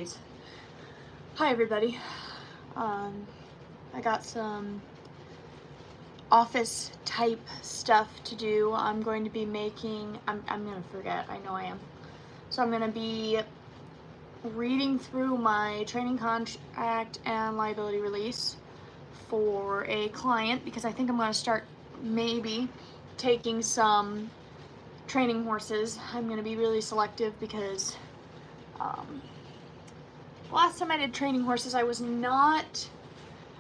Anyways, hi everybody. I got some office type stuff to do. I'm going to be making, I'm gonna forget, I know I am. So I'm gonna be reading through my training contract and liability release for a client because I think I'm gonna start maybe taking some training horses. I'm gonna be really selective because last time I did training horses, I was not,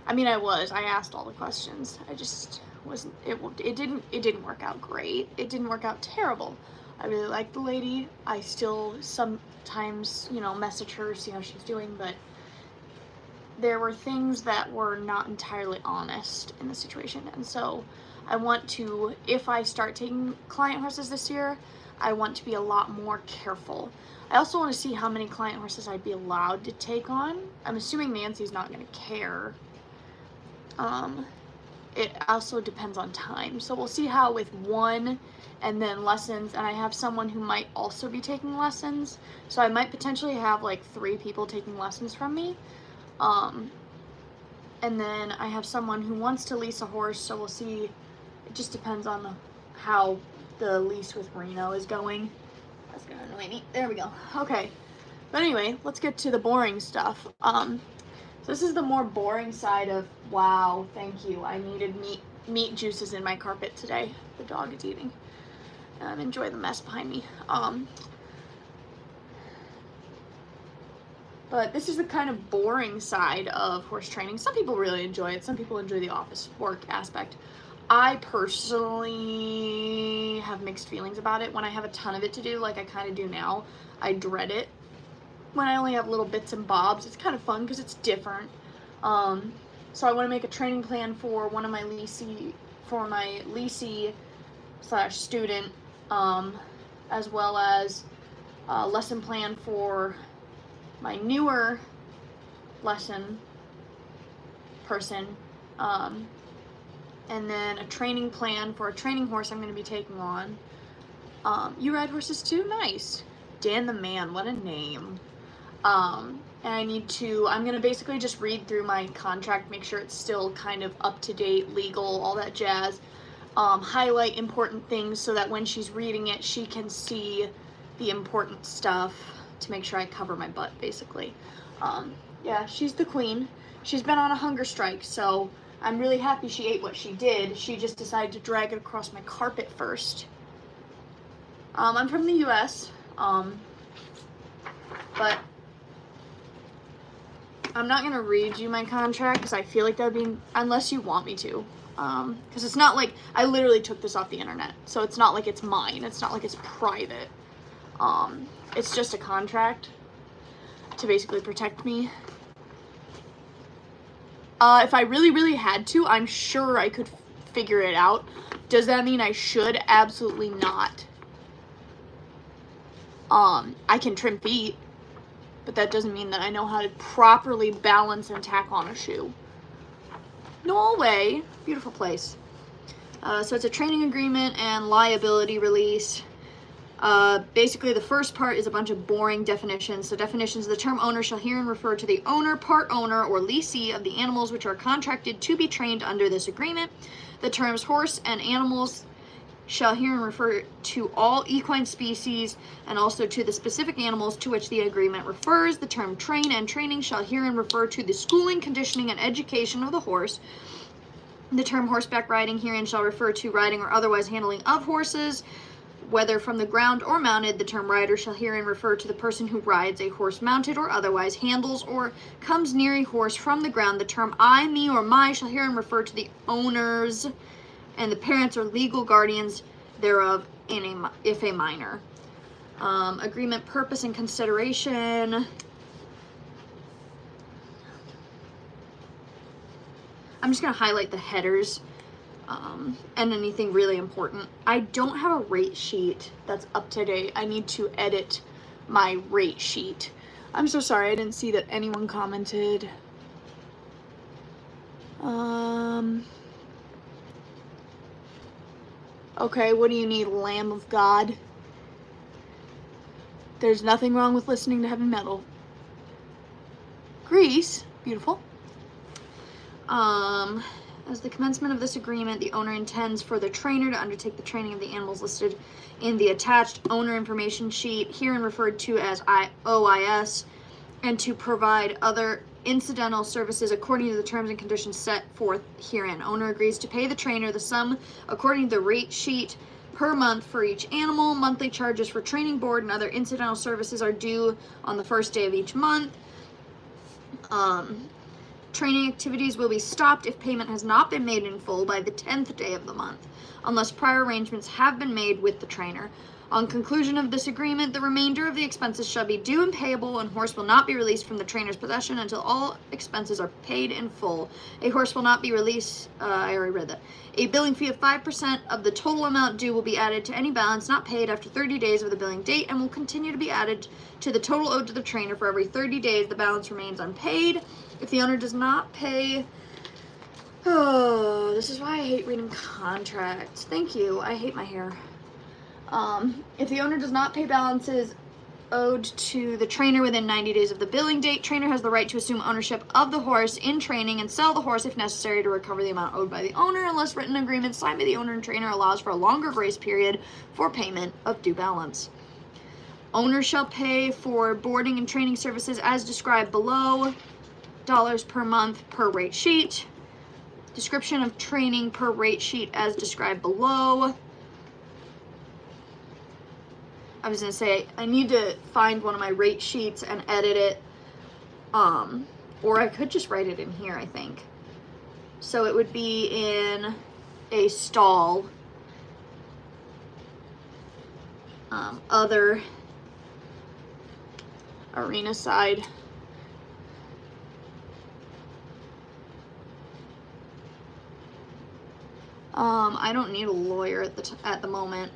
I asked all the questions. I just wasn't, it didn't work out great. It didn't work out terrible. I really liked the lady. I still sometimes, message her, see how she's doing, but there were things that were not entirely honest in the situation. And so I want to, if I start taking client horses this year, I want to be a lot more careful. I also want to see how many client horses I'd be allowed to take on. I'm assuming Nancy's not going to care. It also depends on time. So we'll see how with one and then lessons, and I have someone who might also be taking lessons. So I might potentially have like 3 people taking lessons from me. And then I have someone who wants to lease a horse, so we'll see. It just depends on how the lease with Marino is going. That's gonna annoy me. There we go. Okay. But anyway, let's get to the boring stuff. So this is the more boring side of, wow, thank you. I needed meat juices in my carpet today. The dog is eating. Enjoy the mess behind me. But this is the kind of boring side of horse training. Some people really enjoy it. Some people enjoy the office work aspect. I personally have mixed feelings about it. When I have a ton of it to do, like I kind of do now, I dread it. When I only have little bits and bobs, it's kind of fun because it's different. So I want to make a training plan for one of my leasee, / student, as well as a lesson plan for my newer lesson person, and then a training plan for a training horse I'm going to be taking on. You ride horses too? Nice. Dan the Man, what a name. And I'm going to basically just read through my contract, make sure it's still kind of up to date, legal, all that jazz. Highlight important things so that when she's reading it, she can see the important stuff to make sure I cover my butt, basically. Yeah, she's the queen. She's been on a hunger strike, so I'm really happy she ate what she did. She just decided to drag it across my carpet first. I'm from the US, but I'm not gonna read you my contract because I feel like that would be, unless you want me to. Because it's not like, I literally took this off the internet, so it's not like it's mine. It's not like it's private. It's just a contract to basically protect me. If I really, really had to, I'm sure I could figure it out. Does that mean I should? Absolutely not. I can trim feet, but that doesn't mean that I know how to properly balance and tack on a shoe. Norway, beautiful place. So it's a training agreement and liability release. Basically the first part is a bunch of boring definitions. So definitions: the term owner shall herein refer to the owner, part owner, or leasee of the animals which are contracted to be trained under this agreement. The terms horse and animals shall herein refer to all equine species and also to the specific animals to which the agreement refers. The term train and training shall herein refer to the schooling, conditioning, and education of the horse. The term horseback riding herein shall refer to riding or otherwise handling of horses, whether from the ground or mounted. The term rider shall herein refer to the person who rides a horse mounted or otherwise handles or comes near a horse from the ground. The term I, me, or my shall herein refer to the owners and the parents or legal guardians thereof if a minor. Agreement purpose and consideration. I'm just going to highlight the headers. And anything really important. I don't have a rate sheet that's up to date. I need to edit my rate sheet. I'm so sorry, I didn't see that anyone commented. Okay, what do you need, Lamb of God? There's nothing wrong with listening to heavy metal. Greece, beautiful. As the commencement of this agreement, the owner intends for the trainer to undertake the training of the animals listed in the attached owner information sheet, herein referred to as OIS, and to provide other incidental services according to the terms and conditions set forth herein. Owner agrees to pay the trainer the sum according to the rate sheet per month for each animal. Monthly charges for training, board, and other incidental services are due on the first day of each month. Training activities will be stopped if payment has not been made in full by the 10th day of the month, unless prior arrangements have been made with the trainer. On conclusion of this agreement, the remainder of the expenses shall be due and payable, and horse will not be released from the trainer's possession until all expenses are paid in full. A horse will not be released, I already read that. A billing fee of 5% of the total amount due will be added to any balance not paid after 30 days of the billing date and will continue to be added to the total owed to the trainer for every 30 days the balance remains unpaid. If the owner does not pay... Oh, this is why I hate reading contracts. Thank you. I hate my hair. If the owner does not pay balances owed to the trainer within 90 days of the billing date, trainer has the right to assume ownership of the horse in training and sell the horse if necessary to recover the amount owed by the owner, unless written agreement signed by the owner and trainer allows for a longer grace period for payment of due balance. Owner shall pay for boarding and training services as described below, dollars per month per rate sheet. Description of training per rate sheet as described below. I was going to say, I need to find one of my rate sheets and edit it. Or I could just write it in here, I think. So it would be in a stall. Other arena side. I don't need a lawyer at the moment.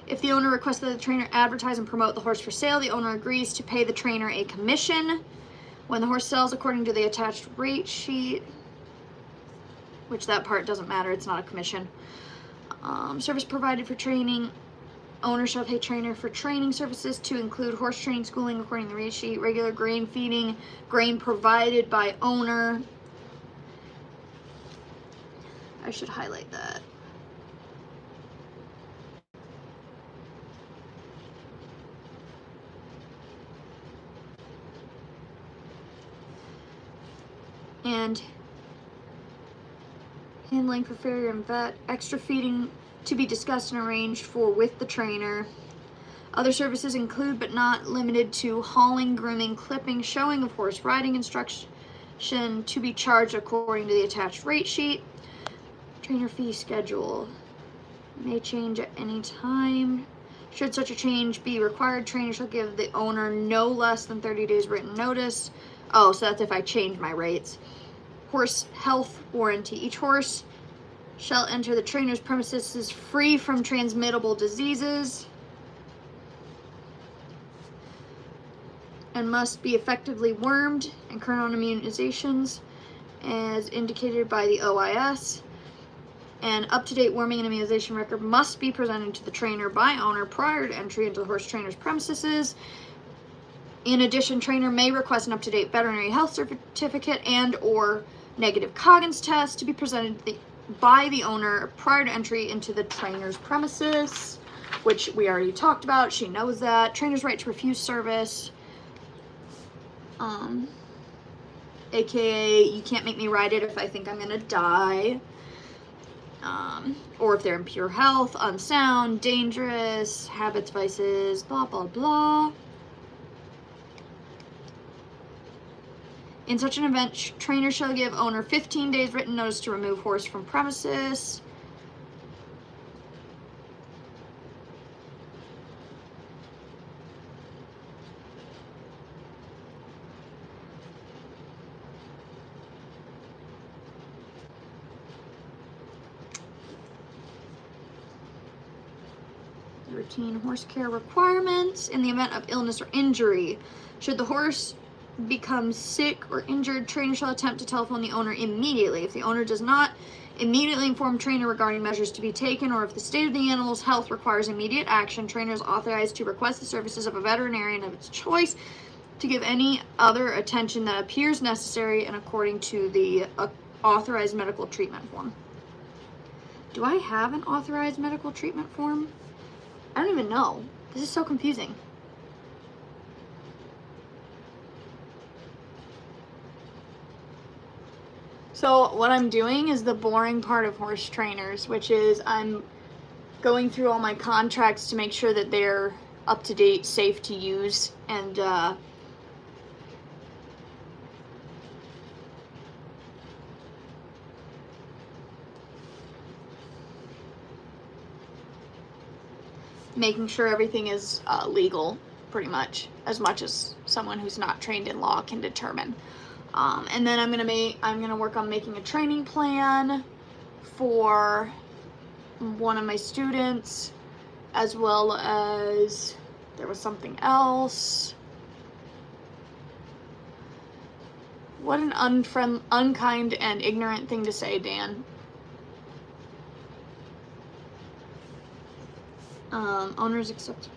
If the owner requests that the trainer advertise and promote the horse for sale, the owner agrees to pay the trainer a commission when the horse sells according to the attached rate sheet, which that part doesn't matter, it's not a commission. Service provided for training. Owner shall pay trainer for training services to include horse training, schooling according to the rate sheet, regular grain feeding, grain provided by owner. I should highlight that. And handling for farrier and vet, extra feeding to be discussed and arranged for with the trainer. Other services include but not limited to hauling, grooming, clipping, showing of horse riding instruction to be charged according to the attached rate sheet. Trainer fee schedule may change at any time. Should such a change be required, trainer shall give the owner no less than 30 days written notice. Oh, so that's if I change my rates. Horse health warranty. Each horse shall enter the trainer's premises free from transmittable diseases and must be effectively wormed and current on immunizations as indicated by the OIS. An up-to-date worming and immunization record must be presented to the trainer by owner prior to entry into the horse trainer's premises. In addition, trainer may request an up-to-date veterinary health certificate and or negative Coggins test to be presented by the owner prior to entry into the trainer's premises, which we already talked about. She knows that. Trainer's right to refuse service. AKA, you can't make me ride it if I think I'm gonna die. Or if they're in pure health, unsound, dangerous, habits, vices, blah, blah, blah. In such an event, trainer shall give owner 15 days written notice to remove horse from premises. Routine horse care requirements. In the event of illness or injury, should the horse becomes sick or injured, trainer shall attempt to telephone the owner immediately. If the owner does not immediately inform trainer regarding measures to be taken, or if the state of the animal's health requires immediate action, trainer is authorized to request the services of a veterinarian of its choice to give any other attention that appears necessary and according to the authorized medical treatment form. Do I have an authorized medical treatment form? I don't even know. This is so confusing. So what I'm doing is the boring part of horse trainers, which is I'm going through all my contracts to make sure that they're up to date, safe to use, and making sure everything is legal, pretty much as someone who's not trained in law can determine. And then I'm gonna work on making a training plan for one of my students, as well as there was something else. What an unkind and ignorant thing to say, Dan. Owners accept.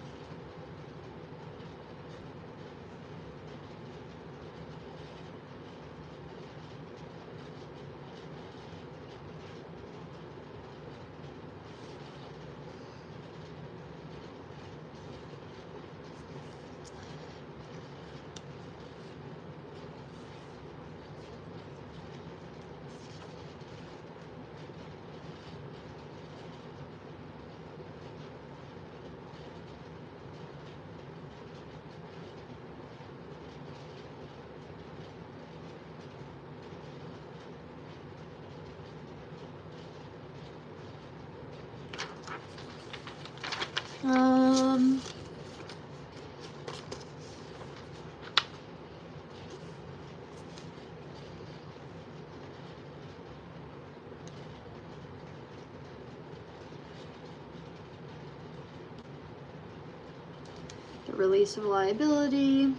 The release of liability.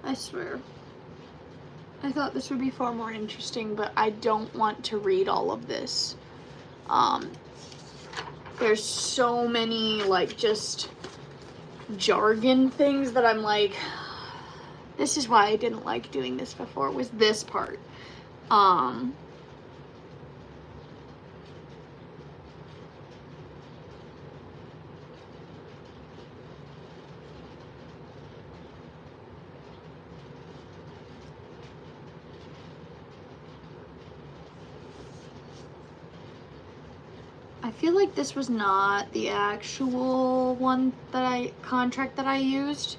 I swear. I thought this would be far more interesting, but I don't want to read all of this. There's so many, like, just jargon things that I'm like, this is why I didn't like doing this before, was this part. I feel like this was not the actual contract that I used.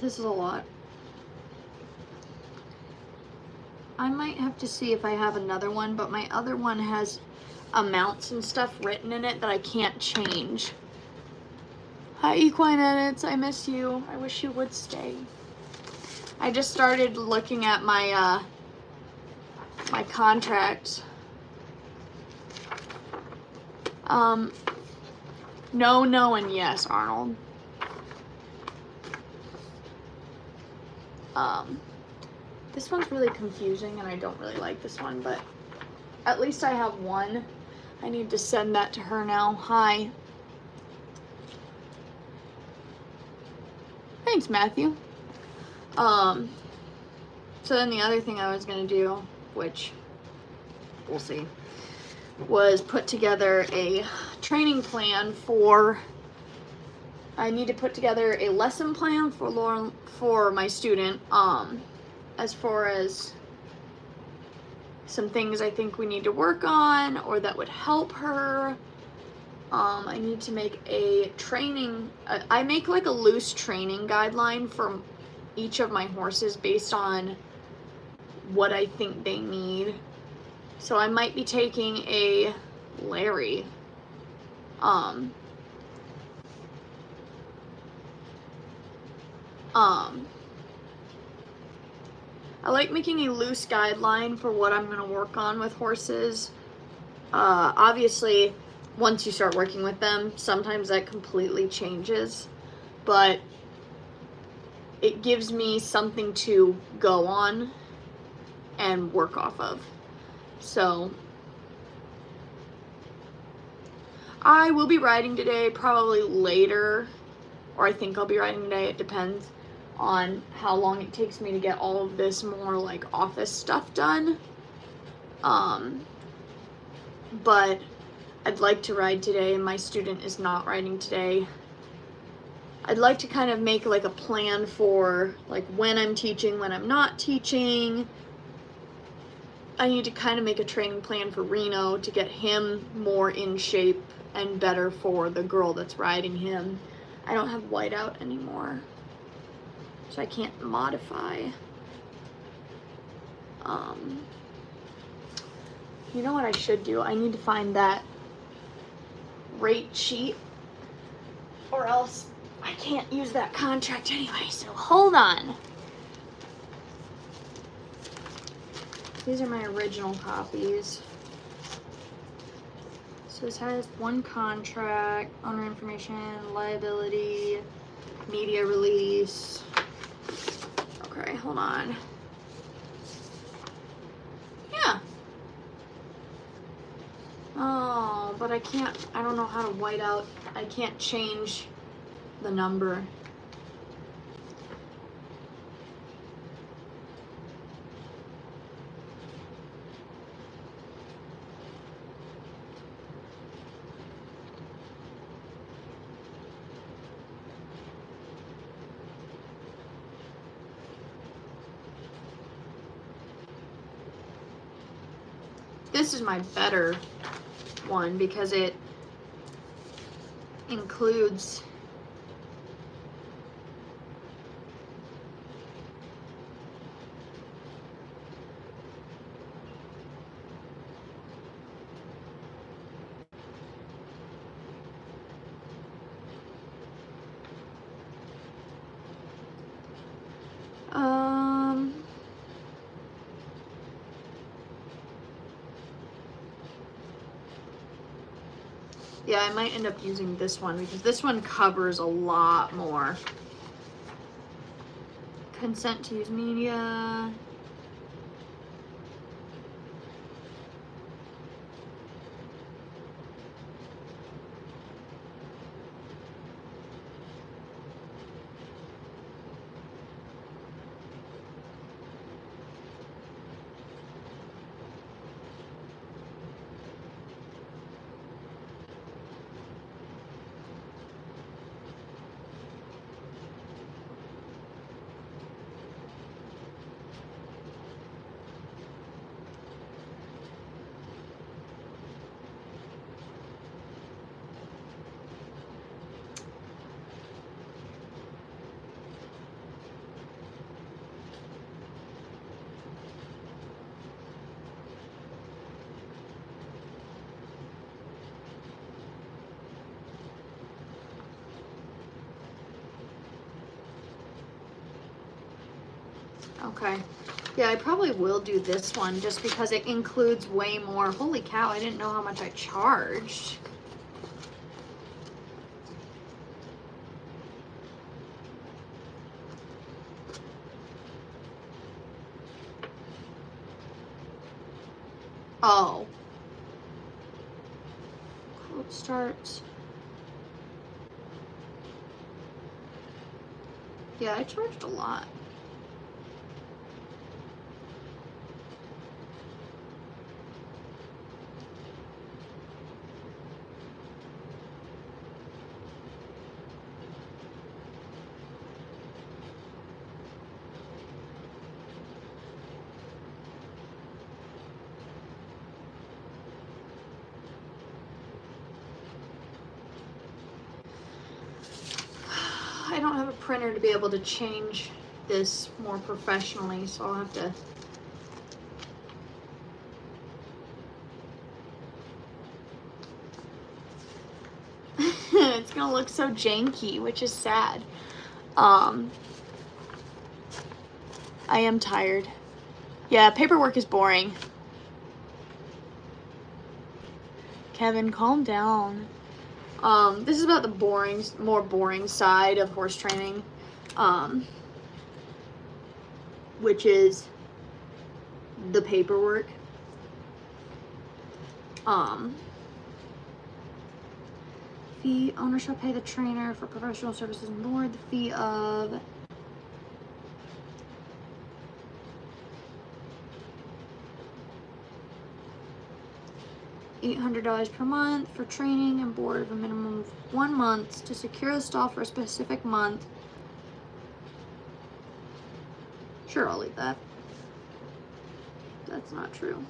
This is a lot. I might have to see if I have another one, but my other one has amounts and stuff written in it that I can't change. Hi, Equine Edits. I miss you. I wish you would stay. I just started looking at my my contract. No, no, and yes, Arnold. This one's really confusing and I don't really like this one, but at least I have one. I need to send that to her now. Hi. Thanks, Matthew. So then the other thing I was gonna do, which we'll see, was put together a training plan for, I need to put together a lesson plan for Lauren, for my student, as far as some things I think we need to work on or that would help her. I need to make a training, I make like a loose training guideline for each of my horses based on what I think they need. So I might be taking a Larry. I like making a loose guideline for what I'm going to work on with horses. Obviously, once you start working with them, sometimes that completely changes, but it gives me something to go on and work off of. So I will be riding today, probably later, or I think I'll be riding today. It depends on how long it takes me to get all of this more like office stuff done. But I'd like to ride today, and my student is not riding today. I'd like to kind of make like a plan for like when I'm teaching, when I'm not teaching. I need to kind of make a training plan for Reno to get him more in shape and better for the girl that's riding him. I don't have whiteout anymore, so I can't modify. You know what I should do? I need to find that rate sheet, or else I can't use that contract anyway, so hold on. These are my original copies. So this has one contract, owner information, liability, media release. Okay, hold on. Yeah. Oh, but I don't know how to white out. I can't change the number. This is my better one because it includes yeah, I might end up using this one because this one covers a lot more. Consent to use media. Okay. Yeah, I probably will do this one just because it includes way more. Holy cow, I didn't know how much I charged. Oh. Quote starts. Yeah, I charged a lot. I don't have a printer to be able to change this more professionally, so I'll have to. It's gonna look so janky, which is sad. I am tired. Yeah, paperwork is boring. Kevin, calm down. This is about the more boring side of horse training, which is the paperwork. Fee, owner shall pay the trainer for professional services on board the fee of $800 per month for training and board of a minimum of 1 month to secure the stall for a specific month. Sure, I'll leave that. That's not true.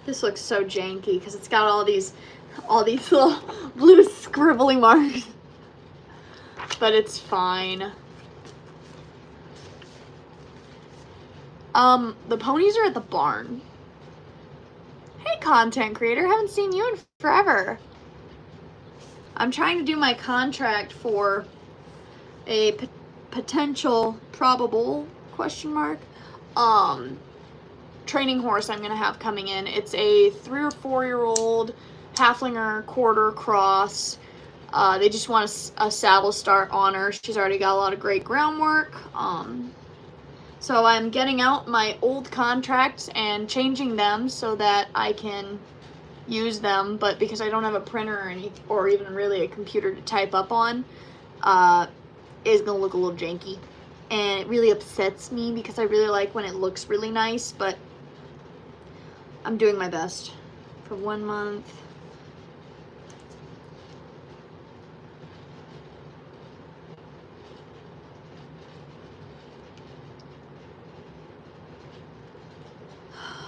This looks so janky because it's got all these little blue scribbly marks. But it's fine. The ponies are at the barn. Hey, content creator, haven't seen you in forever. I'm trying to do my contract for a potential probable question mark training horse I'm gonna have coming in. It's a 3 or 4 year old Halflinger quarter cross. They just want a saddle start on her. She's already got a lot of great groundwork. So I'm getting out my old contracts and changing them so that I can use them, but because I don't have a printer or even really a computer to type up on, it's gonna look a little janky. And it really upsets me because I really like when it looks really nice, but I'm doing my best for 1 month.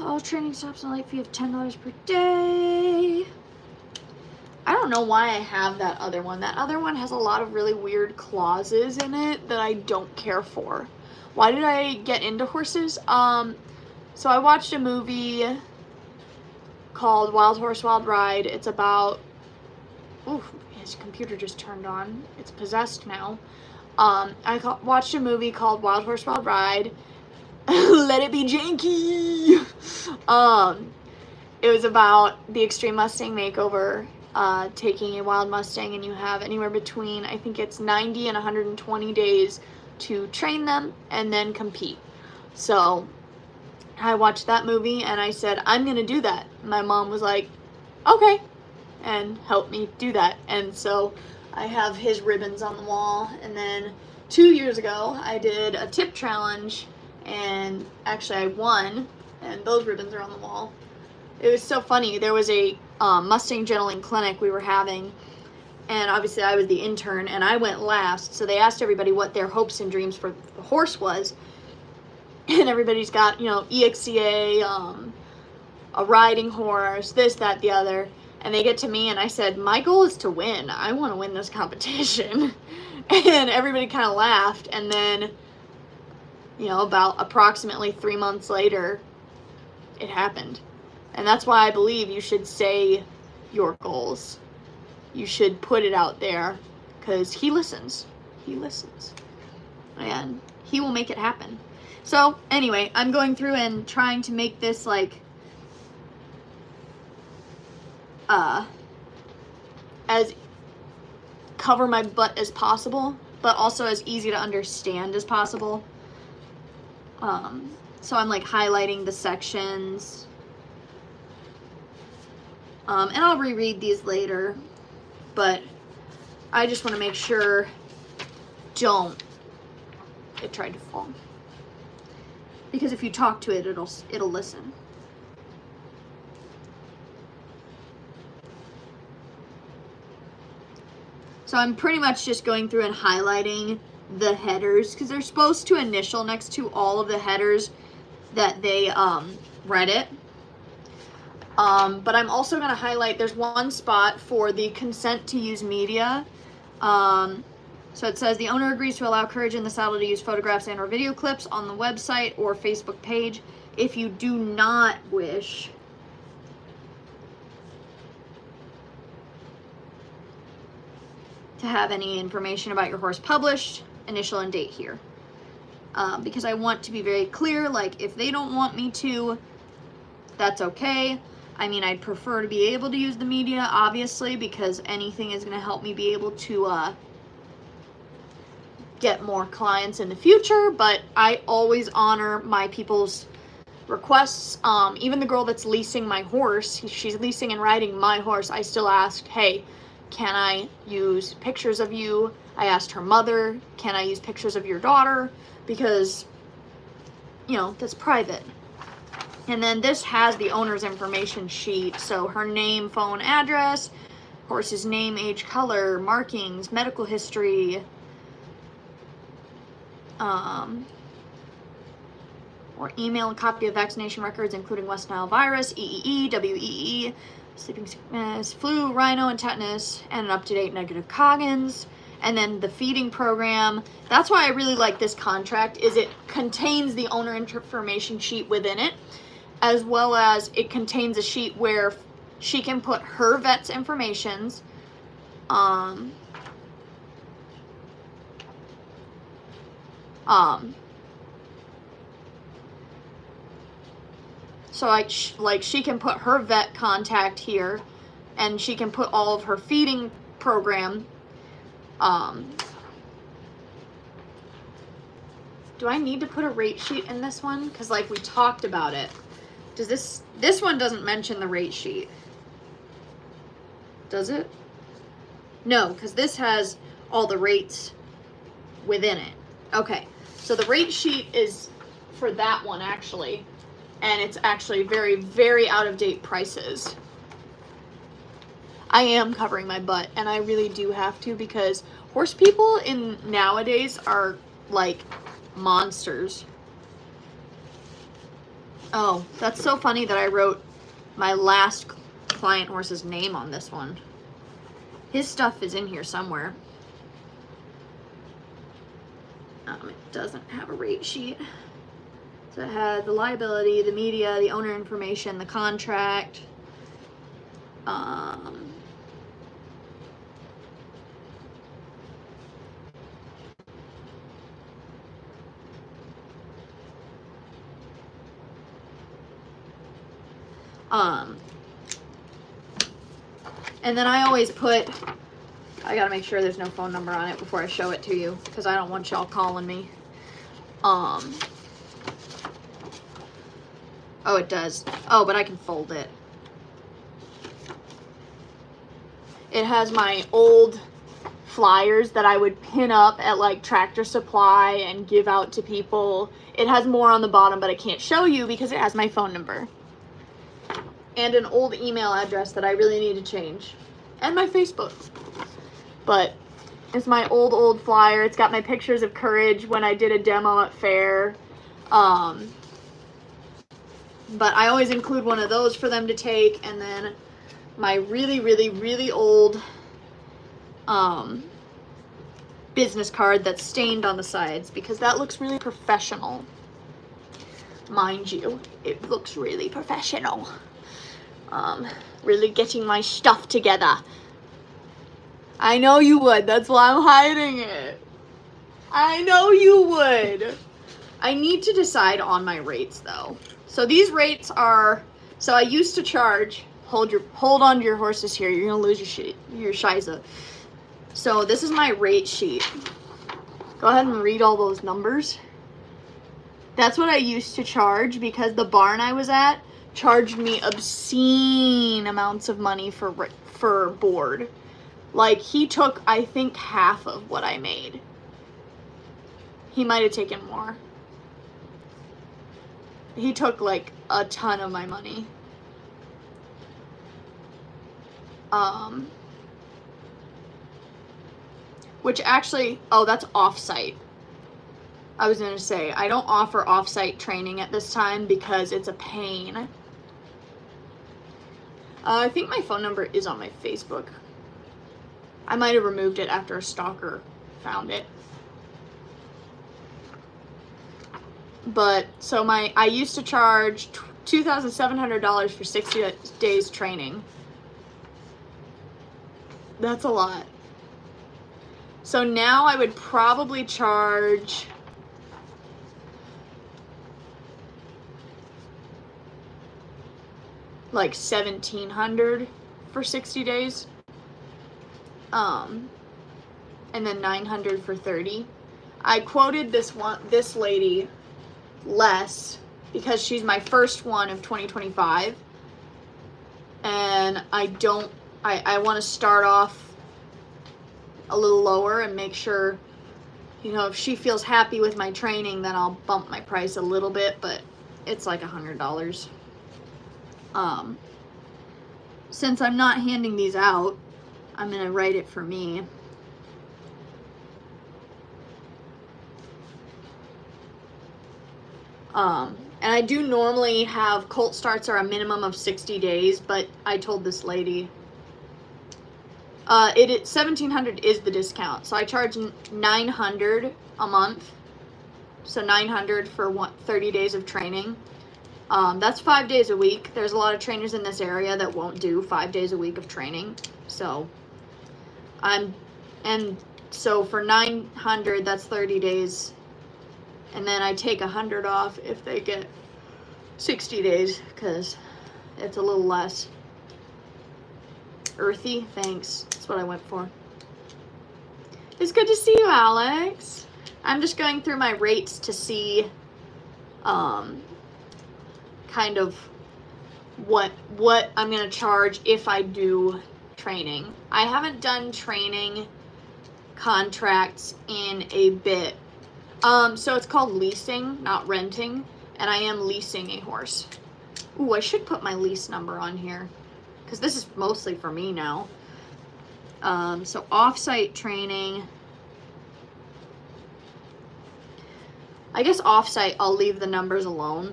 All training stops and a late fee of $10 per day. I don't know why I have that other one. That other one has a lot of really weird clauses in it that I don't care for. Why did I get into horses? So I watched a movie called Wild Horse, Wild Ride. It's about, oof, his computer just turned on. It's possessed now. I watched a movie called Wild Horse, Wild Ride. Let it be janky. It was about the Extreme Mustang Makeover, taking a wild Mustang, and you have anywhere between, I think it's 90 and 120 days to train them and then compete. So I watched that movie and I said, I'm gonna do that. My mom was like, okay, and helped me do that. And so I have his ribbons on the wall. And then 2 years ago I did a tip challenge, and actually I won, and those ribbons are on the wall. It was so funny. There was a Mustang gentling clinic we were having, and obviously I was the intern and I went last, so they asked everybody what their hopes and dreams for the horse was, and everybody's got, you know, EXCA, a riding horse, this, that, the other, and they get to me and I said, my goal is to win. I want to win this competition. And everybody kind of laughed, and then, you know, about approximately 3 months later, it happened. And that's why I believe you should say your goals. You should put it out there, because he listens. He listens. And he will make it happen. So anyway, I'm going through and trying to make this like as cover my butt as possible, but also as easy to understand as possible. So I'm like highlighting the sections, and I'll reread these later, but I just want to make sure. It tried to fall, because if you talk to it, it'll listen. So I'm pretty much just going through and highlighting the headers, because they're supposed to initial next to all of the headers that they read it. But I'm also going to highlight, there's one spot for the consent to use media. So it says the owner agrees to allow Courage in the Saddle to use photographs and or video clips on the website or Facebook page. If you do not wish to have any information about your horse published, initial and date here. Because I want to be very clear, like if they don't want me to, that's okay. I mean, I'd prefer to be able to use the media, obviously, because anything is going to help me be able to get more clients in the future, but I always honor my people's requests. Even the girl that's leasing my horse, she's leasing and riding my horse, I still asked, hey, can I use pictures of you? I asked her mother, can I use pictures of your daughter? Because, you know, that's private. And then this has the owner's information sheet. So her name, phone, address, horse's name, age, color, markings, medical history, or email a copy of vaccination records, including West Nile virus, EEE, WEE, sleeping sickness, flu, rhino, and tetanus, and an up-to-date negative Coggins. And then the feeding program. That's why I really like this contract, is it contains the owner information sheet within it, as well as it contains a sheet where she can put her vet's informations, so like she can put her vet contact here, and she can put all of her feeding program. Do I need to put a rate sheet in this one? Because like we talked about it. Does this one doesn't mention the rate sheet? Does it? No, because this has all the rates within it. Okay, so the rate sheet is for that one actually, and it's actually very, very out of date prices. I am covering my butt, and I really do have to, because horse people in nowadays are like monsters. Oh, that's so funny that I wrote my last client horse's name on this one. His stuff is in here somewhere. It doesn't have a rate sheet. So it has the liability, the media, the owner information, the contract. And then I always put, I gotta make sure there's no phone number on it before I show it to you, because I don't want y'all calling me. Oh, it does. Oh, but I can fold it. It has my old flyers that I would pin up at like Tractor Supply and give out to people. It has more on the bottom, but I can't show you because it has my phone number. And an old email address that I really need to change. And my Facebook. But it's my old flyer. It's got my pictures of Courage when I did a demo at fair. But I always include one of those for them to take. And then my really, really, really old business card that's stained on the sides, because that looks really professional. Mind you, it looks really professional. Really getting my stuff together. I know you would. That's why I'm hiding it. I know you would. I need to decide on my rates though. So these rates are, so I used to charge, hold on to your horses here. You're gonna lose your shiza. So this is my rate sheet. Go ahead and read all those numbers. That's what I used to charge because the barn I was at charged me obscene amounts of money for board. Like, he took, I think, half of what I made. He might have taken more. He took, like, a ton of my money. Which actually, oh, that's off-site. I was going to say, I don't offer off-site training at this time because it's a pain. I think my phone number is on my Facebook. I might have removed it after a stalker found it. But, so I used to charge $2,700 for 60 days training. That's a lot. So now I would probably charge like $1,700 for 60 days. And then $900 for 30. I quoted this lady less because she's my first one of 2025. And I want to start off a little lower and make sure, you know, if she feels happy with my training, then I'll bump my price a little bit, but it's like $100. Since I'm not handing these out, I'm gonna write it for me. And I do normally have colt starts are a minimum of 60 days, but I told this lady, $1,700 is the discount. So I charge $900 a month. So $900 for 30 days of training. That's 5 days a week. There's a lot of trainers in this area that won't do 5 days a week of training. So so for $900, that's 30 days. And then I take $100 off if they get 60 days, because it's a little less. Earthy, thanks. That's what I went for. It's good to see you, Alex. I'm just going through my rates to see kind of what I'm going to charge if I do training. I haven't done training contracts in a bit. So it's called leasing, not renting, and I am leasing a horse. Ooh, I should put my lease number on here, because this is mostly for me now. So off-site training. I guess off-site, I'll leave the numbers alone.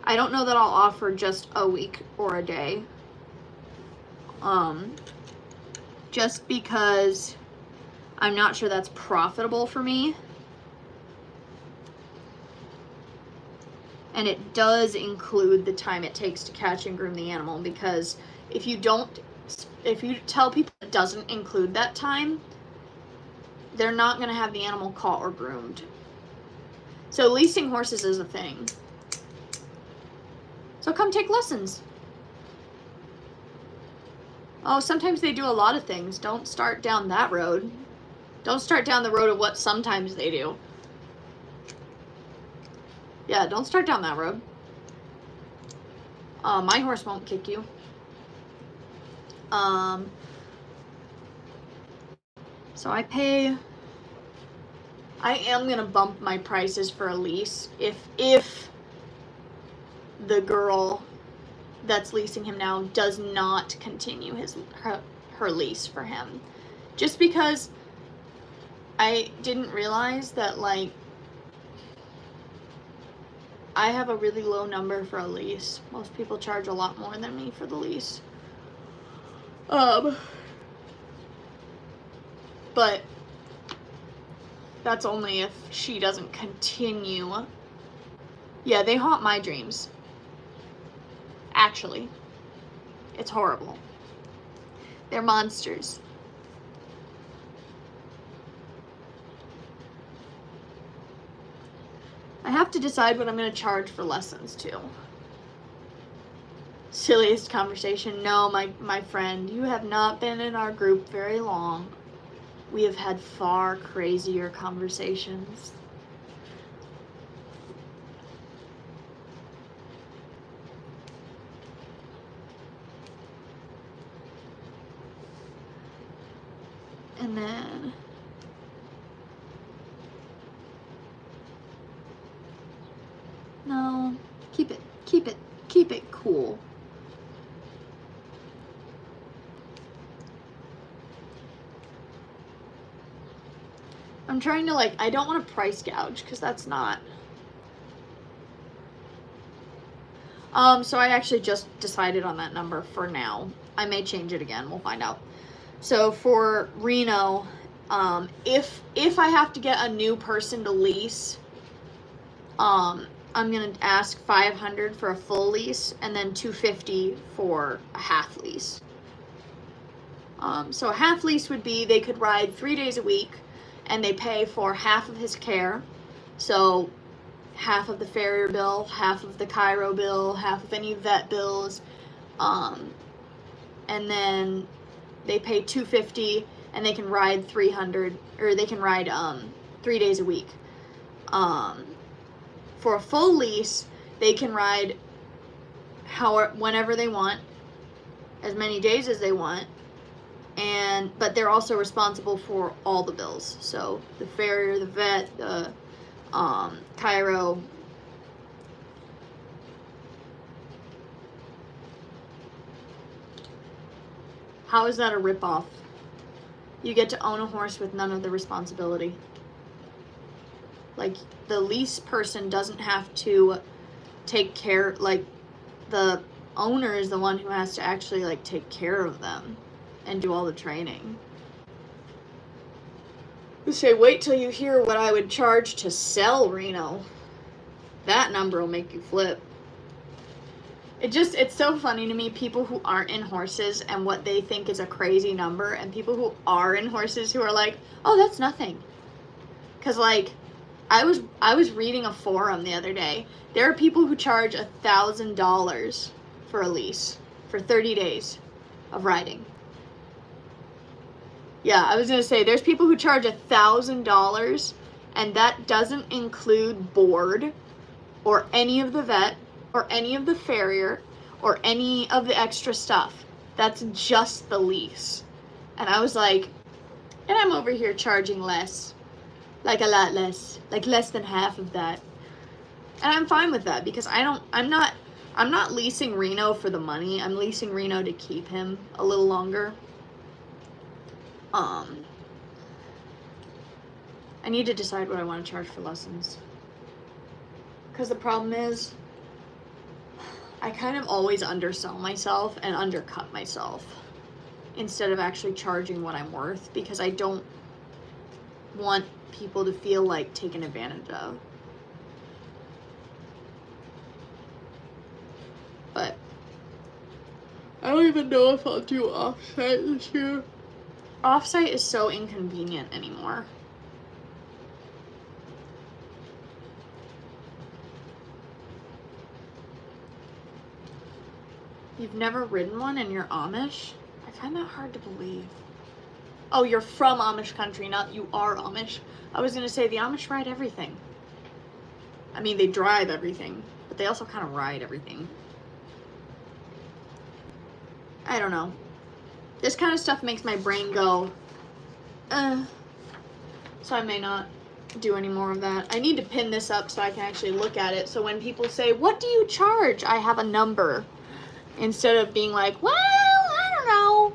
I don't know that I'll offer just a week or a day. Just because I'm not sure that's profitable for me. And it does include the time it takes to catch and groom the animal, because if you tell people it doesn't include that time, they're not going to have the animal caught or groomed. So leasing horses is a thing. So come take lessons. Oh, sometimes they do a lot of things. Don't start down that road. Don't start down the road of what sometimes they do. Yeah, don't start down that road. My horse won't kick you. So I am going to bump my prices for a lease if the girl that's leasing him now does not continue her lease for him. Just because I didn't realize that, like, I have a really low number for a lease. Most people charge a lot more than me for the lease. But that's only if she doesn't continue Yeah, they haunt my dreams. Actually. It's horrible. They're monsters. I have to decide what I'm going to charge for lessons too. Silliest conversation. No, my friend, you have not been in our group very long. We have had far crazier conversations. And then no, keep it cool. I'm trying to I don't want to price gouge because that's not. So I actually just decided on that number for now. I may change it again. We'll find out. So for Reno, if I have to get a new person to lease, I'm gonna ask $500 for a full lease and then $250 for a half lease. So a half lease would be they could ride 3 days a week, and they pay for half of his care. So half of the farrier bill, half of the Cairo bill, half of any vet bills, and then they pay $250 and they can ride 300, or they can ride 3 days a week. For a full lease, they can ride whenever they want, as many days as they want, but they're also responsible for all the bills. So the farrier, the vet, the Cairo. How is that a ripoff? You get to own a horse with none of the responsibility. The lease person doesn't have to take care, the owner is the one who has to actually take care of them and do all the training. You say, wait till you hear what I would charge to sell Reno. That number will make you flip. It's so funny to me, people who aren't in horses and what they think is a crazy number, and people who are in horses who are like, oh, that's nothing. Because I was reading a forum the other day. There are people who charge $1,000 for a lease for 30 days of riding. Yeah, I was going to say, there's people who charge $1,000, and that doesn't include board, or any of the vet, or any of the farrier, or any of the extra stuff. That's just the lease. And I was like, and I'm over here charging less. A lot less. Less than half of that. And I'm fine with that, because I'm not leasing Reno for the money. I'm leasing Reno to keep him a little longer. I need to decide what I want to charge for lessons. Because the problem is, I kind of always undersell myself and undercut myself instead of actually charging what I'm worth, because I don't want people to feel like taken advantage of. But I don't even know if I'll do offsite this year. Offsite is so inconvenient anymore. You've never ridden one and you're Amish? I find that hard to believe. Oh, you're from Amish country, not you are Amish. I was gonna say, the Amish ride everything. I mean, they drive everything, but they also kind of ride everything. I don't know. This kind of stuff makes my brain go, so I may not do any more of that. I need to pin this up so I can actually look at it, so when people say, what do you charge? I have a number, instead of being like, well, I don't know.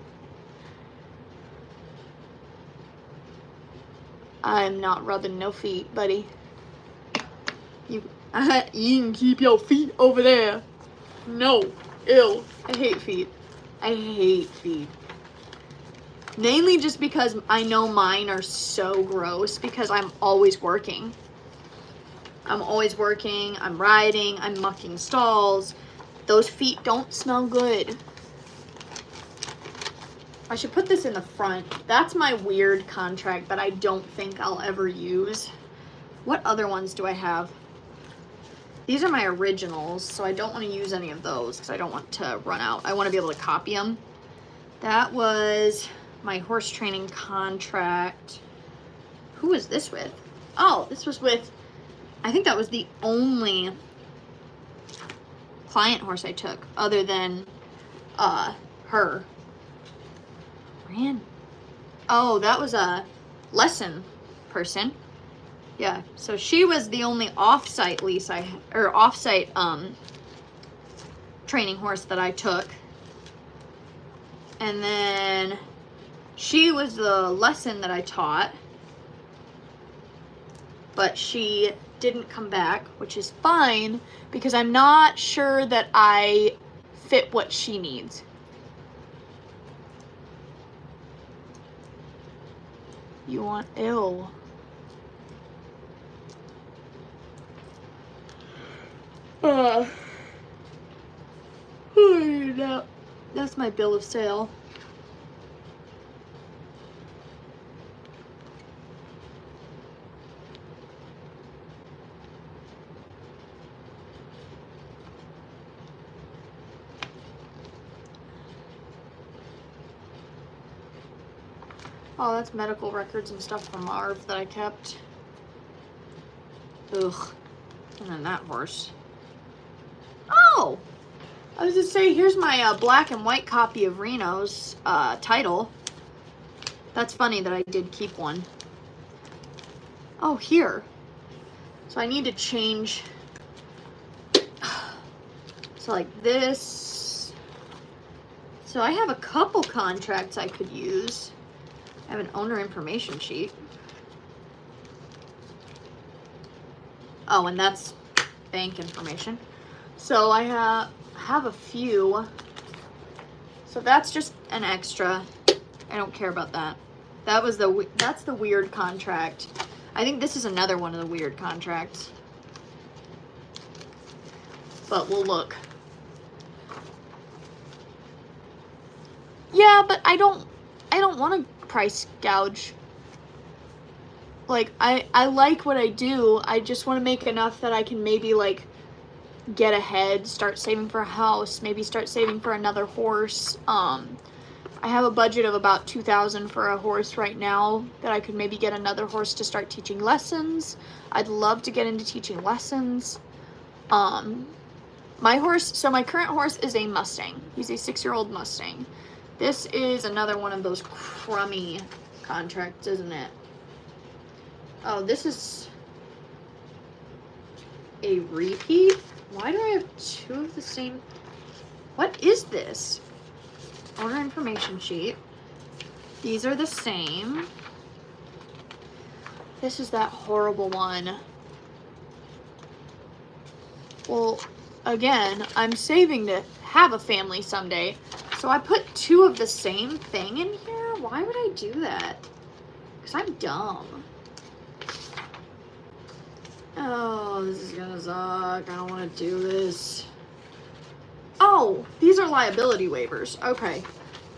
I'm not rubbing no feet, buddy. You can keep your feet over there. No, ew, I hate feet. I hate feet. Mainly just because I know mine are so gross, because I'm always working. I'm always working, I'm riding, I'm mucking stalls. Those feet don't smell good. I should put this in the front. That's my weird contract that I don't think I'll ever use. What other ones do I have? These are my originals, so I don't want to use any of those because I don't want to run out. I want to be able to copy them. That was my horse training contract. Who was this with? Oh, this was with, I think that was the only client horse I took other than her. Oh, that was a lesson person. Yeah, so she was the only off-site lease off-site training horse that I took. And then she was the lesson that I taught, but she didn't come back, which is fine because I'm not sure that I fit what she needs. You want ill. That's my bill of sale. Oh, that's medical records and stuff from Marv that I kept. Ugh. And then that horse. Oh! I was gonna say, here's my black and white copy of Reno's title. That's funny that I did keep one. Oh, here. So I need to change. So like this. So I have a couple contracts I could use. I have an owner information sheet. Oh, and that's bank information. So I have a few. So that's just an extra. I don't care about that. That's the weird contract. I think this is another one of the weird contracts. But we'll look. Yeah, but I don't want to price gouge. Like, I like what I do. I just want to make enough that I can maybe, like, get ahead, start saving for a house, maybe start saving for another horse. I have a budget of about $2,000 for a horse right now that I could maybe get another horse to start teaching lessons. I'd love to get into teaching lessons. My current horse is a Mustang. He's a 6-year-old Mustang. This is another one of those crummy contracts, isn't it? Oh, this is a repeat? Why do I have two of the same? What is this? Owner information sheet. These are the same. This is that horrible one. Well, again, I'm saving to have a family someday. So I put two of the same thing in here? Why would I do that? Because I'm dumb. Oh, this is gonna suck. I don't want to do this. Oh, these are liability waivers. Okay.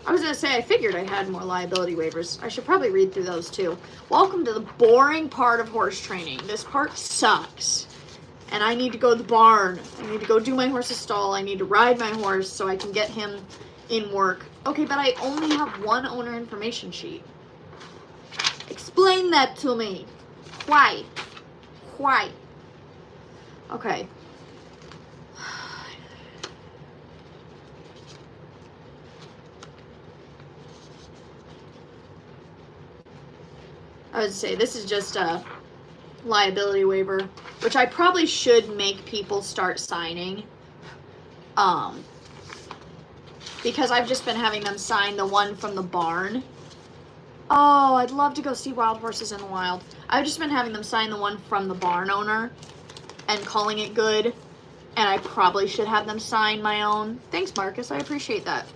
I was gonna say, I figured I had more liability waivers. I should probably read through those too. Welcome to the boring part of horse training. This part sucks. And I need to go to the barn. I need to go do my horse's stall. I need to ride my horse so I can get him in work. Okay, but I only have one owner information sheet. Explain that to me. Why? Why? Okay. I would say this is just a liability waiver, which I probably should make people start signing. Because I've just been having them sign the one from the barn. Oh, I'd love to go see wild horses in the wild. I've just been having them sign the one from the barn owner and calling it good. And I probably should have them sign my own. Thanks, Marcus. I appreciate that.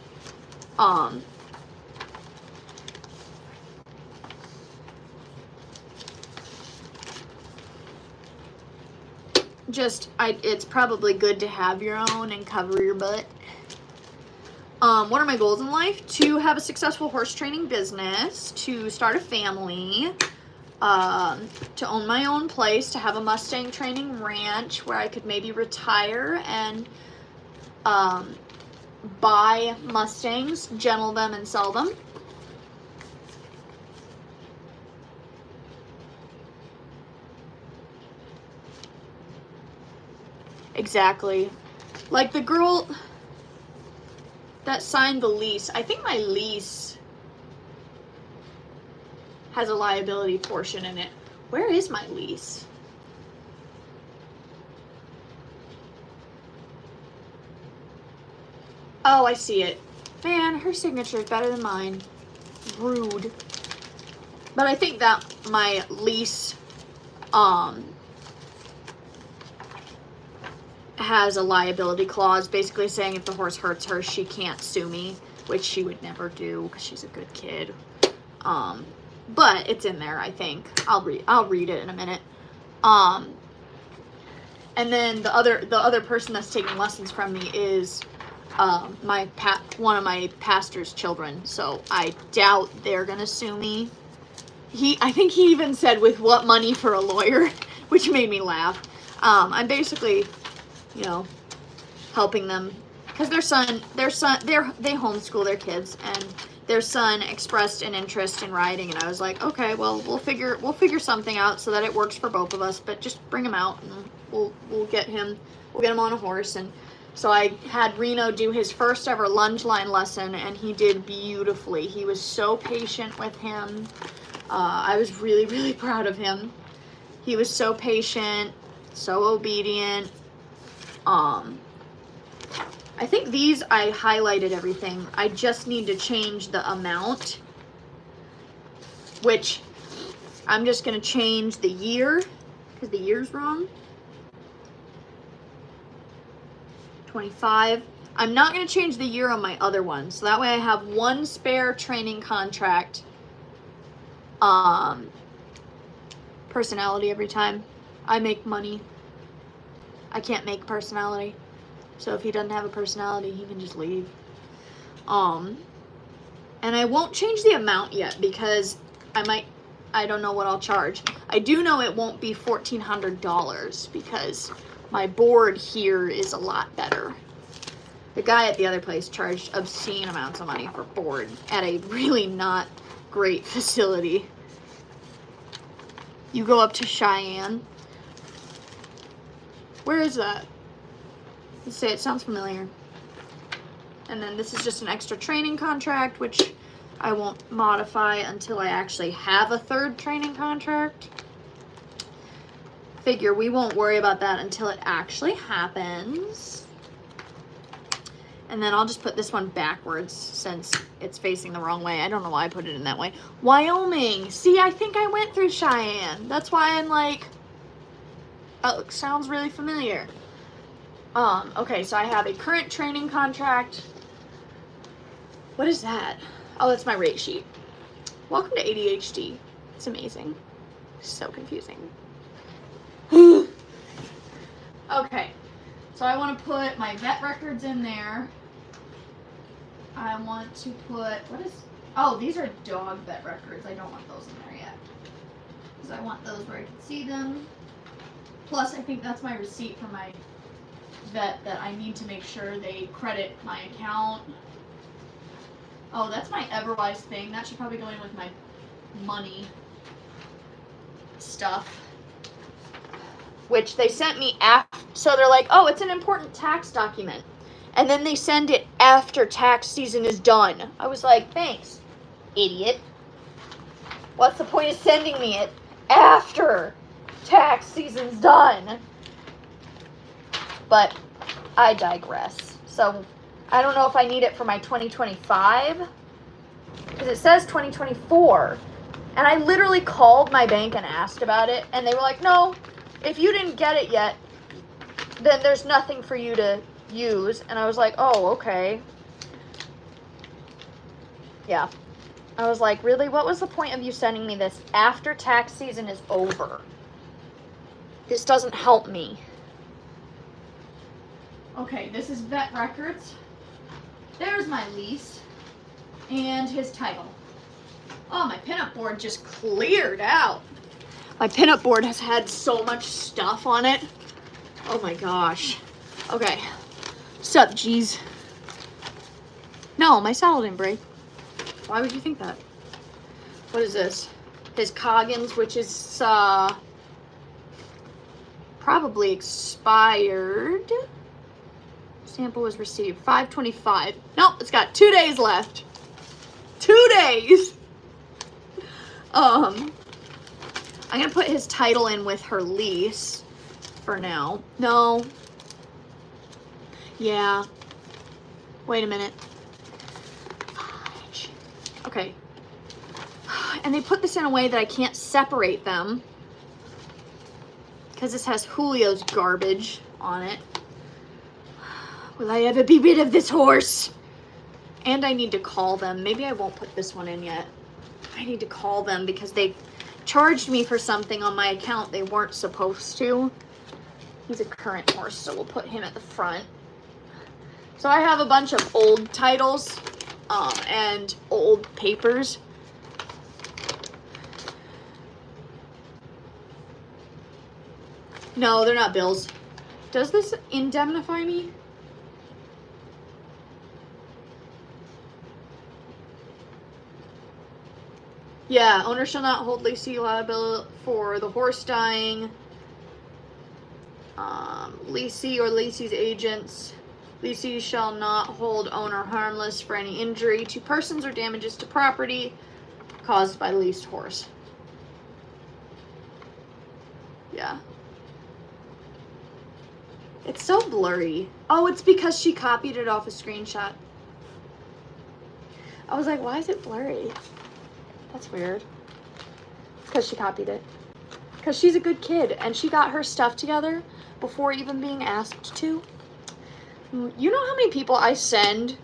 it's probably good to have your own and cover your butt. What are my goals in life? To have a successful horse training business, to start a family, to own my own place, to have a Mustang training ranch where I could maybe retire and buy Mustangs, gentle them, and sell them. Exactly. Like the girl that signed the lease, I think my lease has a liability portion in it. Where is my lease? Oh, I see it. Man, her signature is better than mine. Rude. But I think that my lease has a liability clause basically saying if the horse hurts her, she can't sue me, which she would never do because she's a good kid. But it's in there, I think. I'll read it in a minute. And then the other person that's taking lessons from me is one of my pastor's children. So I doubt they're gonna sue me. I think he even said with what money for a lawyer, which made me laugh. I'm basically, you know, helping them because they homeschool their kids, and their son expressed an interest in riding, and I was like, okay, well, we'll figure something out so that it works for both of us, but just bring him out and we'll get him on a horse. And so I had Reno do his first ever lunge line lesson, and he did beautifully. He was so patient with him. I was really, really proud of him. He was so patient, so obedient. I think I highlighted everything. I just need to change the amount, which I'm just going to change the year because the year's wrong. 25. I'm not going to change the year on my other one, so that way I have one spare training contract. Personality every time I make money. I can't make personality. So if he doesn't have a personality, he can just leave. And I won't change the amount yet because I don't know what I'll charge. I do know it won't be $1,400 because my board here is a lot better. The guy at the other place charged obscene amounts of money for board at a really not great facility. You go up to Cheyenne. Where is that? Let's say it sounds familiar. And then this is just an extra training contract, which I won't modify until I actually have a third training contract. Figure we won't worry about that until it actually happens. And then I'll just put this one backwards since it's facing the wrong way. I don't know why I put it in that way. Wyoming. See, I think I went through Cheyenne. That's why I'm like, oh, it sounds really familiar. Okay, so I have a current training contract. What is that? Oh, that's my rate sheet. Welcome to ADHD. It's amazing. So confusing. Okay, so I want to put my vet records in there. I want to put, oh, these are dog vet records. I don't want those in there yet. Because I want those where I can see them. Plus, I think that's my receipt for my vet that I need to make sure they credit my account. Oh, that's my Everwise thing. That should probably go in with my money stuff. Which they sent me after. So they're like, oh, it's an important tax document. And then they send it after tax season is done. I was like, thanks, idiot. What's the point of sending me it after tax season's done? But I digress. So I don't know if I need it for my 2025. Because it says 2024. And I literally called my bank and asked about it. And they were like, no, if you didn't get it yet, then there's nothing for you to use. And I was like, oh, okay. Yeah. I was like, really? What was the point of you sending me this after tax season is over? This doesn't help me. Okay, this is vet records. There's my lease and his title. Oh, my pinup board just cleared out. My pinup board has had so much stuff on it. Oh my gosh. Okay. Sup, G's? No, my saddle didn't break. Why would you think that? What is this? His Coggins, which is probably expired. Sample was received 5/25. Nope, it's got 2 days left. 2 days. I'm gonna put his title in with her lease for now. No. Yeah. Wait a minute. Fudge. Okay. And they put this in a way that I can't separate them because this has Julio's garbage on it. Will I ever be rid of this horse? And I need to call them. Maybe I won't put this one in yet. I need to call them because they charged me for something on my account they weren't supposed to. He's a current horse, so we'll put him at the front. So I have a bunch of old titles and old papers. No, they're not bills. Does this indemnify me? Yeah, owner shall not hold leasing liable for the horse dying. Leasee or leasee's agents. Leasee shall not hold owner harmless for any injury to persons or damages to property caused by leased horse. Yeah. It's so blurry. Oh, it's because she copied it off a screenshot. I was like, why is it blurry? That's weird. Because she copied it. Because she's a good kid and she got her stuff together before even being asked to. You know how many people I send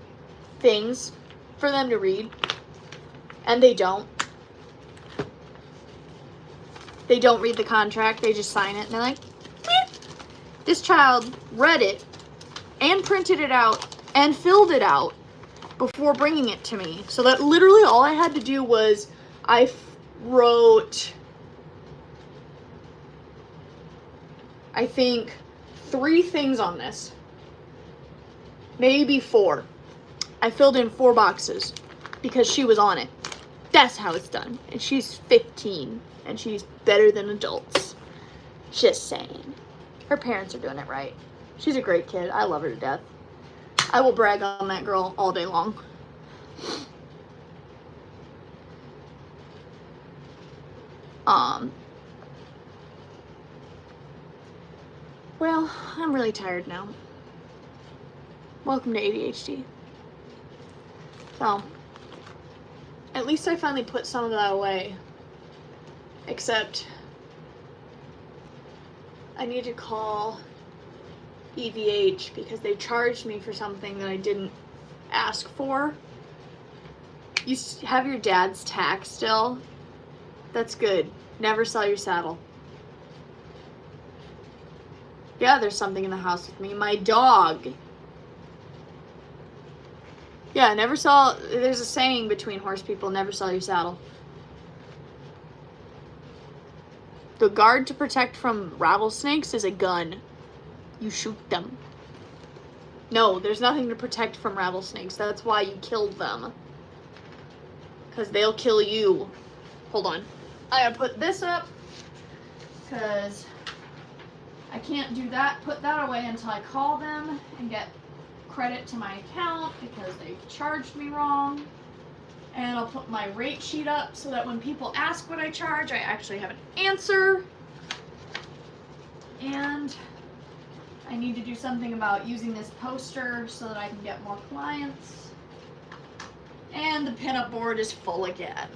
things for them to read and they don't? They don't read the contract, they just sign it and they're like, eh. This child read it and printed it out and filled it out before bringing it to me. So that literally all I had to do was I wrote, I think, 3 things on this. Maybe 4. I filled in 4 boxes because she was on it. That's how it's done. And she's 15 and she's better than adults. Just saying. Her parents are doing it right. She's a great kid. I love her to death. I will brag on that girl all day long. Well, I'm really tired now. Welcome to ADHD. So, at least I finally put some of that away. Except, I need to call EVH because they charged me for something that I didn't ask for. You have your dad's tax still? That's good. Never sell your saddle. Yeah, there's something in the house with me. My dog. Yeah, never sell. There's a saying between horse people, never sell your saddle. The guard to protect from rattlesnakes is a gun. You shoot them. No, there's nothing to protect from rattlesnakes. That's why you killed them. Because they'll kill you. Hold on. I gotta put this up. Because I can't do that, put that away until I call them and get credit to my account because they charged me wrong. And I'll put my rate sheet up so that when people ask what I charge, I actually have an answer. And I need to do something about using this poster so that I can get more clients. And the pinup board is full again.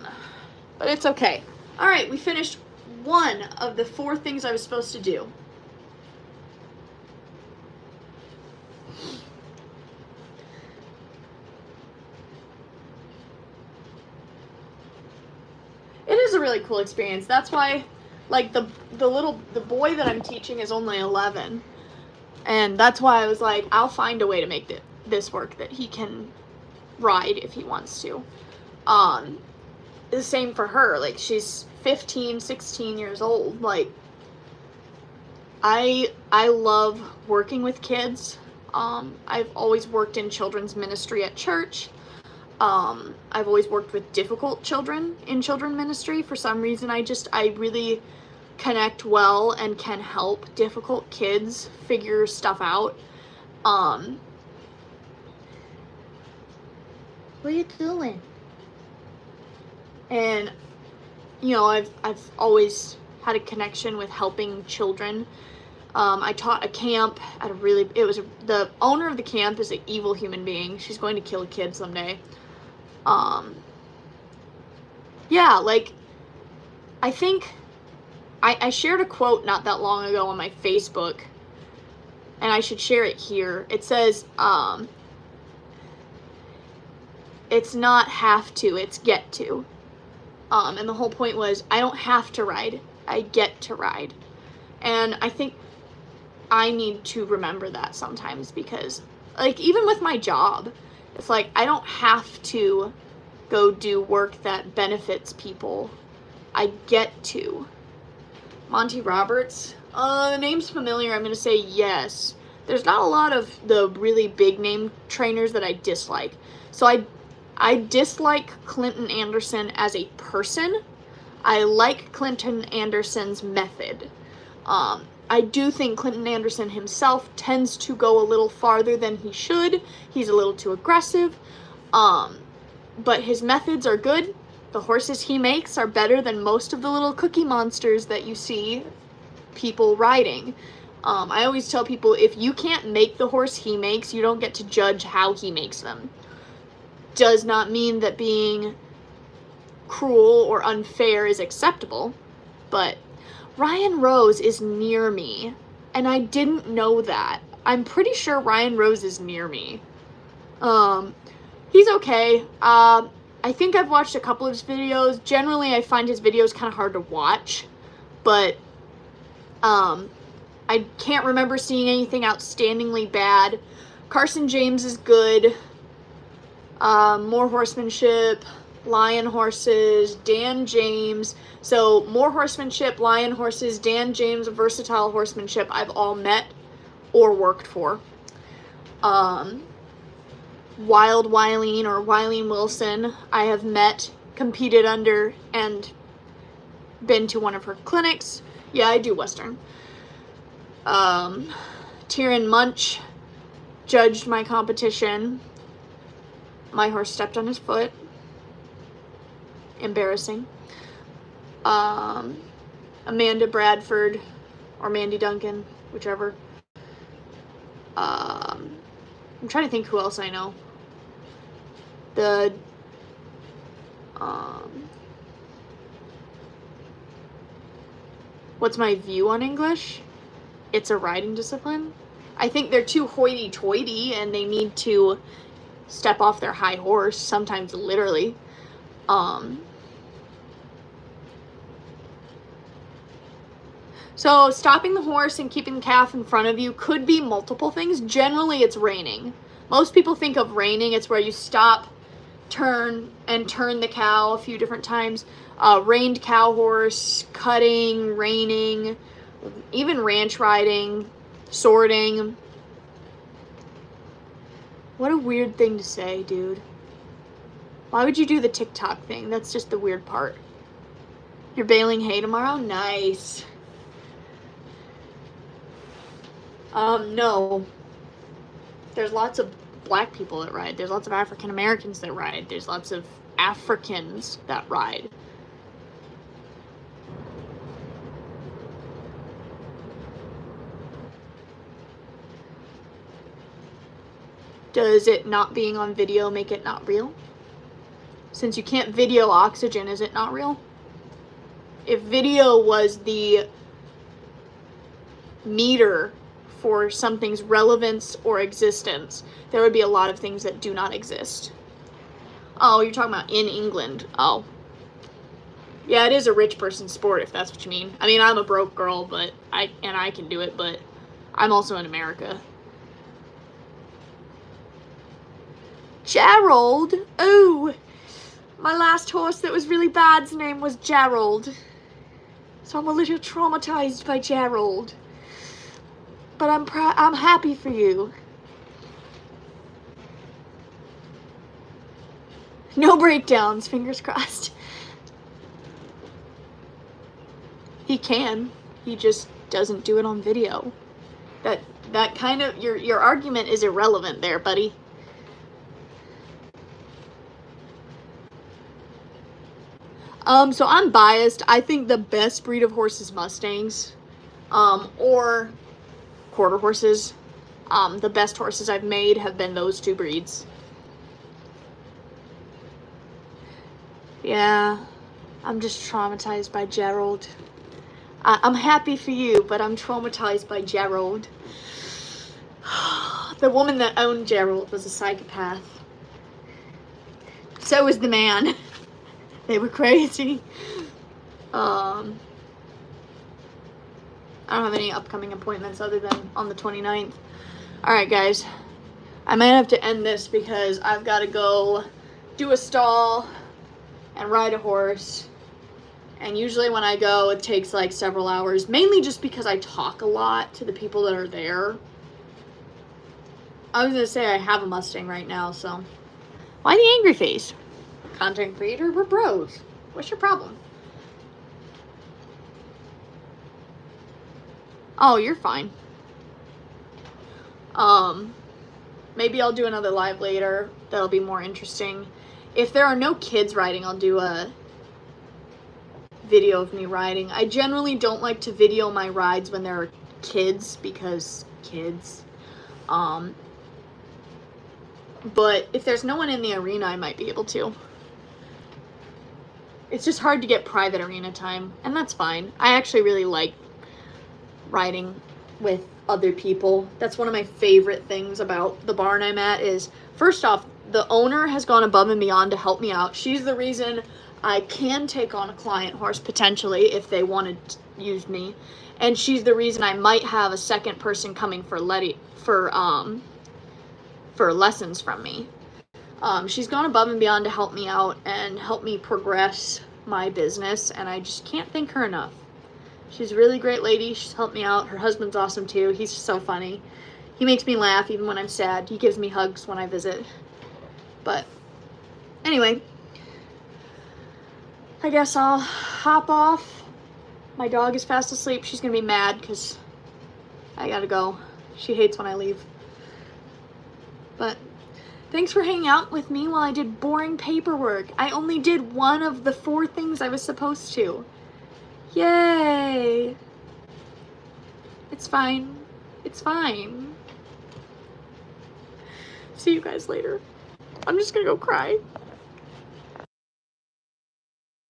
But it's okay. All right, we finished 1 of the 4 things I was supposed to do. It is a really cool experience. That's why, like, the boy that I'm teaching is only 11. And that's why I was like, I'll find a way to make this work, that he can ride if he wants to. The same for her. Like, she's 15, 16 years old. Like, I love working with kids. I've always worked in children's ministry at church. I've always worked with difficult children in children ministry. For some reason, I really connect well and can help difficult kids figure stuff out. What are you doing? And, you know, I've always had a connection with helping children. I taught a camp at the owner of the camp is an evil human being. She's going to kill a kid someday. Yeah, like, I think I shared a quote not that long ago on my Facebook, and I should share it here. It says, it's not have to, it's get to. And the whole point was, I don't have to ride, I get to ride. And I think I need to remember that sometimes, because, like, even with my job, it's like, I don't have to go do work that benefits people. I get to. Monty Roberts, the name's familiar, I'm going to say yes. There's not a lot of the really big name trainers that I dislike. So I dislike Clinton Anderson as a person. I like Clinton Anderson's method. I do think Clinton Anderson himself tends to go a little farther than he should. He's a little too aggressive. But his methods are good. The horses he makes are better than most of the little cookie monsters that you see people riding. I always tell people, if you can't make the horse he makes, you don't get to judge how he makes them. Does not mean that being cruel or unfair is acceptable, but Ryan Rose is near me, and I didn't know that. I'm pretty sure Ryan Rose is near me. He's okay. I think I've watched a couple of his videos. Generally, I find his videos kind of hard to watch, but I can't remember seeing anything outstandingly bad. Carson James is good. More Horsemanship, Lion Horses, Dan James. So More Horsemanship, Lion Horses, Dan James, Versatile Horsemanship, I've all met or worked for. Wild Wileen or Wileen Wilson, I have met, competed under, and been to one of her clinics. Yeah, I do Western. Tyrion Munch judged my competition. My horse stepped on his foot. Embarrassing. Amanda Bradford or Mandy Duncan, whichever. I'm trying to think who else I know. What's my view on English? It's a riding discipline. I think they're too hoity-toity and they need to step off their high horse, sometimes literally. So stopping the horse and keeping the calf in front of you could be multiple things. Generally, it's reining. Most people think of reining, it's where you stop, turn, and turn the cow a few different times. Reined cow horse, cutting, reining, even ranch riding, sorting. What a weird thing to say, dude. Why would you do the TikTok thing? That's just the weird part. You're baling hay tomorrow? Nice. No. There's lots of black people that ride. There's lots of African Americans that ride. There's lots of Africans that ride. Does it not being on video make it not real? Since you can't video oxygen, is it not real? If video was the meter for something's relevance or existence, there would be a lot of things that do not exist. Oh, you're talking about in England. Oh. Yeah, it is a rich person sport, if that's what you mean. I mean, I'm a broke girl, but I can do it, but I'm also in America. Gerald? Oh, my last horse that was really bad's name was Gerald. So I'm a little traumatized by Gerald. But I'm happy for you. No breakdowns, fingers crossed. He can. He just doesn't do it on video. That kind of, your argument is irrelevant there, buddy. So I'm biased. I think the best breed of horse is Mustangs, or quarter horses. The best horses I've made have been those two breeds. Yeah, I'm just traumatized by Gerald. I'm happy for you, but I'm traumatized by Gerald. The woman that owned Gerald was a psychopath. So was the man. They were crazy. I don't have any upcoming appointments other than on the 29th. Alright, guys. I might have to end this because I've got to go do a stall and ride a horse. And usually when I go, it takes like several hours. Mainly just because I talk a lot to the people that are there. I was going to say I have a Mustang right now, so. Why the angry face? Content creator, we're bros. What's your problem? Oh, you're fine. Maybe I'll do another live later. That'll be more interesting. If there are no kids riding, I'll do a video of me riding. I generally don't like to video my rides when there are kids because kids. But if there's no one in the arena, I might be able to. It's just hard to get private arena time, and that's fine. I actually really like riding with other people. That's one of my favorite things about the barn I'm at is, first off, the owner has gone above and beyond to help me out. She's the reason I can take on a client horse potentially if they wanted to use me. And she's the reason I might have a second person coming for lessons from me. She's gone above and beyond to help me out and help me progress my business, and I just can't thank her enough. She's a really great lady. She's helped me out. Her husband's awesome too. He's so funny. He makes me laugh even when I'm sad. He gives me hugs when I visit. But anyway, I guess I'll hop off. My dog is fast asleep. She's gonna be mad because I gotta go. She hates when I leave. But thanks for hanging out with me while I did boring paperwork. I only did one of the 4 things I was supposed to. Yay! It's fine. It's fine. See you guys later. I'm just gonna go cry.